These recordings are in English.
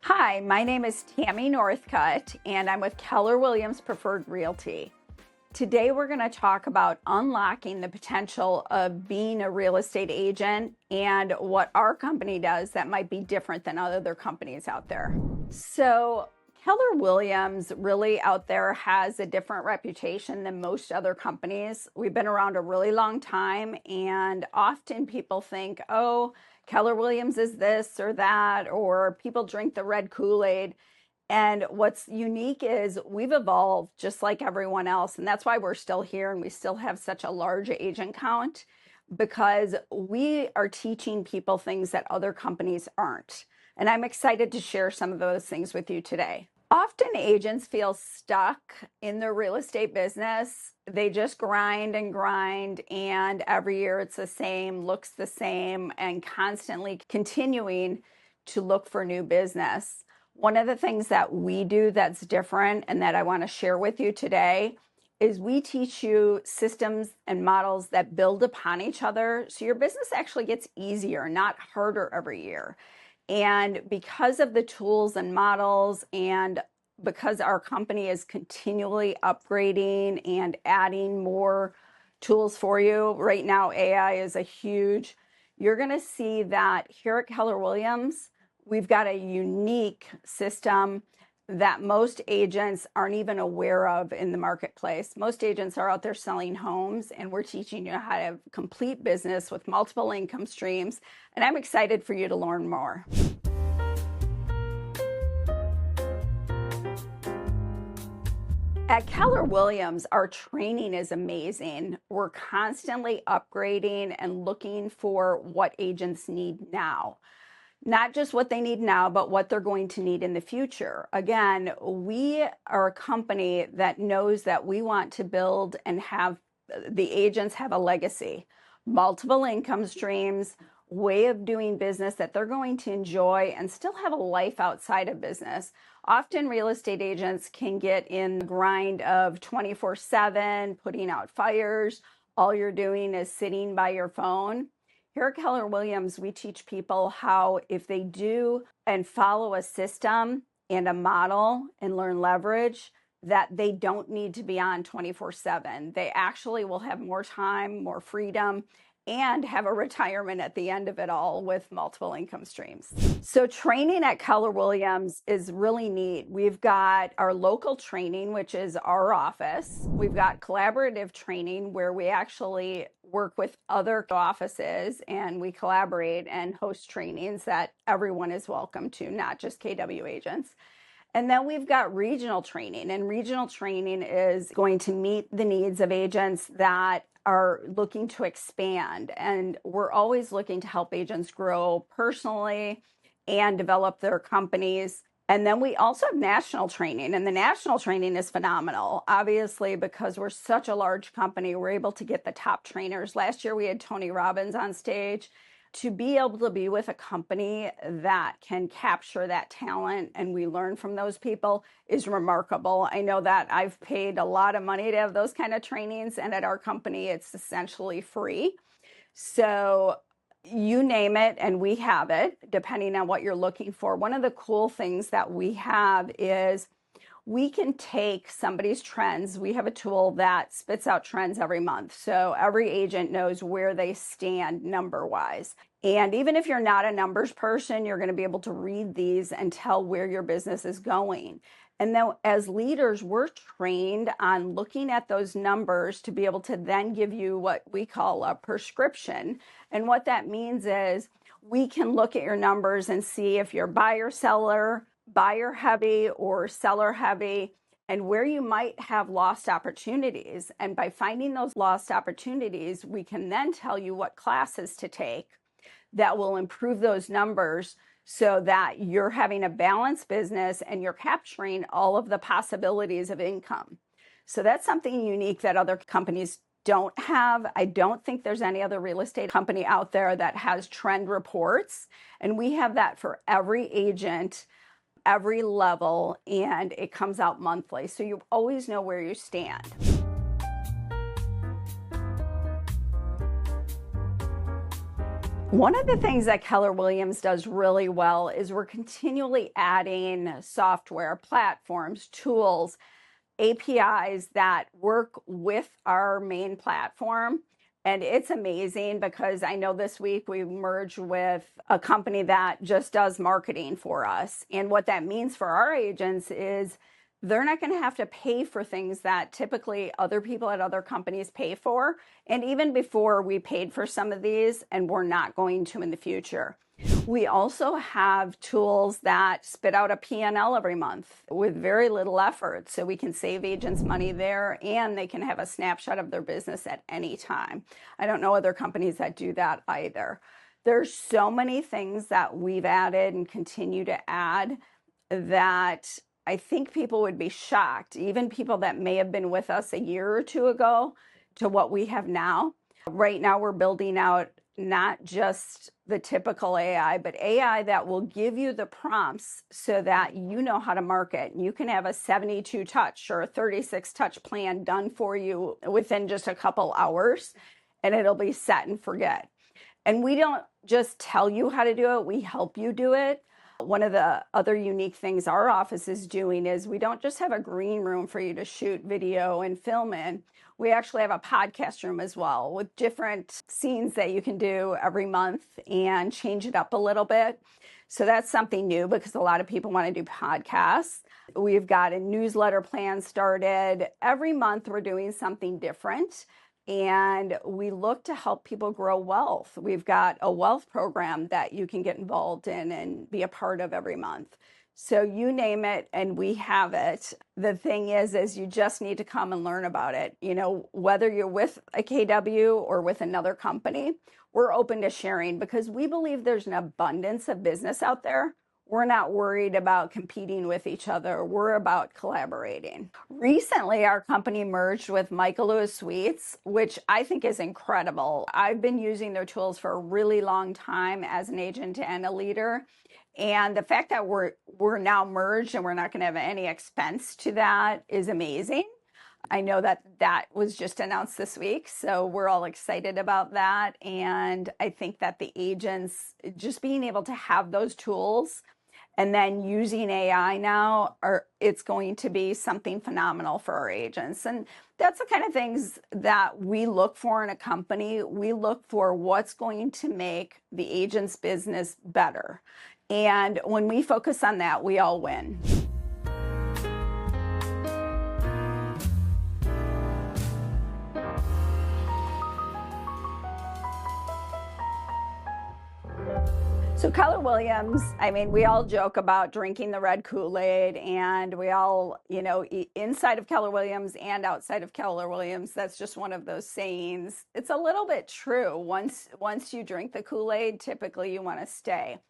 Hi, my name is Tammy Northcutt, and I'm with Keller Williams Preferred Realty. Today, we're going to talk about unlocking the potential of being a real estate agent and what our company does that might be different than other companies out there. So, Keller Williams really out there has a different reputation than most other companies. We've been around a really long time, and often people think, oh, Keller Williams is this or that, or people drink the Red Kool-Aid. And what's unique is we've evolved just like everyone else. And that's why we're still here and we still have such a large agent count, because we are teaching people things that other companies aren't. And I'm excited to share some of those things with you today. Often agents feel stuck in their real estate business. They just grind, and every year it's the same, looks the same, and constantly continuing to look for new business. One of the things that we do that's different and that I want to share with you today is we teach you systems and models that build upon each other so your business actually gets easier, not harder every year. And because of the tools and models, and because our company is continually upgrading and adding more tools for you, right now AI is a huge, you're going to see that here at Keller Williams, we've got a unique system that most agents aren't even aware of in the marketplace. Most agents are out there selling homes, and we're teaching you how to have complete business with multiple income streams. And I'm excited for you to learn more. At Keller Williams, our training is amazing. We're constantly upgrading and looking for what agents need now. Not just what they need now, but what they're going to need in the future. Again, we are a company that knows that we want to build and have the agents have a legacy, multiple income streams, way of doing business that they're going to enjoy and still have a life outside of business. Often real estate agents can get in the grind of 24/7, putting out fires. All you're doing is sitting by your phone. Here at Keller Williams, we teach people how, if they do and follow a system and a model and learn leverage, that they don't need to be on 24/7. They actually will have more time, more freedom, and have a retirement at the end of it all with multiple income streams. So training at Keller Williams is really neat. We've got our local training, which is our office. We've got collaborative training where we actually work with other offices and we collaborate and host trainings that everyone is welcome to, not just KW agents. And then we've got regional training, and regional training is going to meet the needs of agents that are looking to expand. And we're always looking to help agents grow personally and develop their companies. And then we also have national training, and the national training is phenomenal. Obviously, because we're such a large company, we're able to get the top trainers. Last year, we had Tony Robbins on stage. To be able to be with a company that can capture that talent and we learn from those people is remarkable. I know that I've paid a lot of money to have those kind of trainings, and at our company, it's essentially free. So you name it and we have it, depending on what you're looking for. One of the cool things that we have is we can take somebody's trends. We have a tool that spits out trends every month. So every agent knows where they stand number-wise. And even if you're not a numbers person, you're going to be able to read these and tell where your business is going. And then as leaders, we're trained on looking at those numbers to be able to then give you what we call a prescription. And what that means is we can look at your numbers and see if you're buyer heavy or seller heavy, and where you might have lost opportunities. And by finding those lost opportunities, we can then tell you what classes to take that will improve those numbers so that you're having a balanced business and you're capturing all of the possibilities of income. So that's something unique that other companies don't have. I don't think there's any other real estate company out there that has trend reports, and we have that for every agent, every level, and it comes out monthly. So you always know where you stand. One of the things that Keller Williams does really well is we're continually adding software, platforms, tools, APIs that work with our main platform. And it's amazing because I know this week we merged with a company that just does marketing for us. And what that means for our agents is they're not going to have to pay for things that typically other people at other companies pay for. And even before, we paid for some of these, and we're not going to in the future. We also have tools that spit out a P&L every month with very little effort, so we can save agents money there, and they can have a snapshot of their business at any time. I don't know other companies that do that either. There's so many things that we've added and continue to add that I think people would be shocked, even people that may have been with us a year or two ago, to what we have now. Right now, we're building out not just the typical AI, but AI that will give you the prompts so that you know how to market. You can have a 72 touch or a 36 touch plan done for you within just a couple hours, and it'll be set and forget. And we don't just tell you how to do it, we help you do it. One of the other unique things our office is doing is we don't just have a green room for you to shoot video and film in. We actually have a podcast room as well with different scenes that you can do every month and change it up a little bit. So that's something new because a lot of people want to do podcasts. We've got a newsletter plan started. Every month we're doing something different. And we look to help people grow wealth. We've got a wealth program that you can get involved in and be a part of every month. So you name it and we have it. The thing is you just need to come and learn about it. You know, whether you're with a KW or with another company, we're open to sharing because we believe there's an abundance of business out there. We're not worried about competing with each other. We're about collaborating. Recently, our company merged with Michael Lewis Suites, which I think is incredible. I've been using their tools for a really long time as an agent and a leader. And the fact that we're now merged and we're not going to have any expense to that is amazing. I know that was just announced this week, so we're all excited about that. And I think that the agents just being able to have those tools and then using AI now, it's going to be something phenomenal for our agents. And that's the kind of things that we look for in a company. We look for what's going to make the agent's business better. And when we focus on that, we all win. So Keller Williams, I mean, we all joke about drinking the Red Kool-Aid, and we all, inside of Keller Williams and outside of Keller Williams, that's just one of those sayings. It's a little bit true. Once you drink the Kool-Aid, typically you want to stay.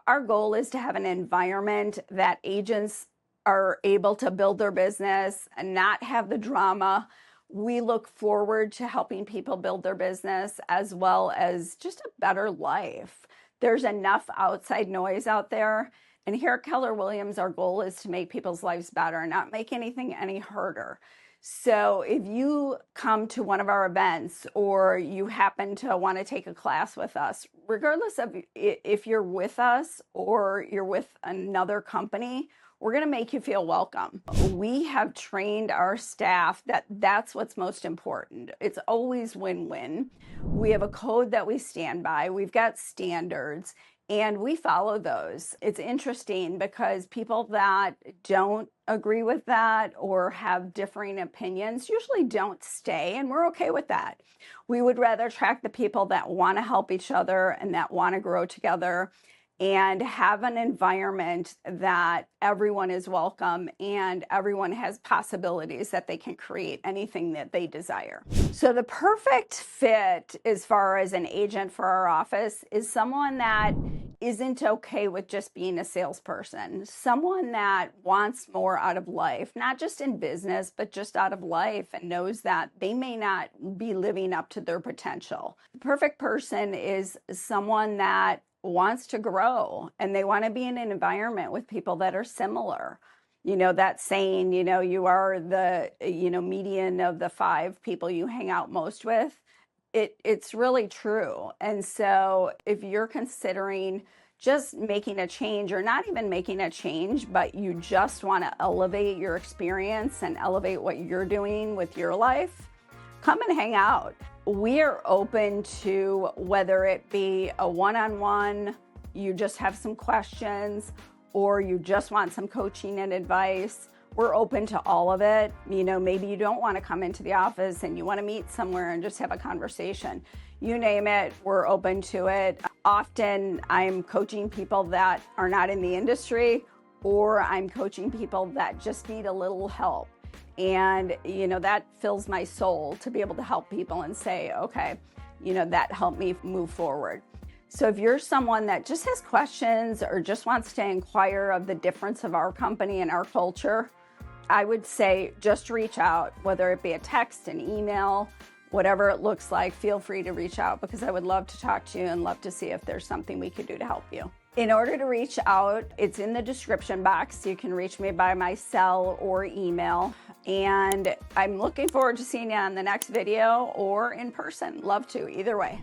Our goal is to have an environment that agents are able to build their business and not have the drama. We look forward to helping people build their business as well as just a better life. There's enough outside noise out there. And here at Keller Williams, our goal is to make people's lives better, not make anything any harder. So if you come to one of our events or you happen to want to take a class with us, regardless of if you're with us or you're with another company, we're going to make you feel welcome. We have trained our staff that's what's most important. It's always win-win. We have a code that we stand by. We've got standards and we follow those. It's interesting because people that don't agree with that or have differing opinions usually don't stay, and we're okay with that. We would rather attract the people that want to help each other and that want to grow together and have an environment that everyone is welcome and everyone has possibilities that they can create anything that they desire. So the perfect fit as far as an agent for our office is someone that isn't okay with just being a salesperson, someone that wants more out of life, not just in business, but just out of life, and knows that they may not be living up to their potential. The perfect person is someone that wants to grow and they want to be in an environment with people that are similar. That saying, you are the, median of the 5 people you hang out most with. It's really true. And so if you're considering just making a change, or not even making a change, but you just want to elevate your experience and elevate what you're doing with your life, come and hang out. We are open to whether it be a one-on-one, you just have some questions, or you just want some coaching and advice. We're open to all of it. You know, maybe you don't want to come into the office and you want to meet somewhere and just have a conversation. You name it, we're open to it. Often I'm coaching people that are not in the industry, or I'm coaching people that just need a little help. And, you know, that fills my soul to be able to help people and say, okay, you know, that helped me move forward. So if you're someone that just has questions or just wants to inquire of the difference of our company and our culture, I would say just reach out, whether it be a text, an email, whatever it looks like. Feel free to reach out, because I would love to talk to you and love to see if there's something we could do to help you. In order to reach out, it's in the description box. You can reach me by my cell or email. And I'm looking forward to seeing you on the next video or in person. Love to, either way.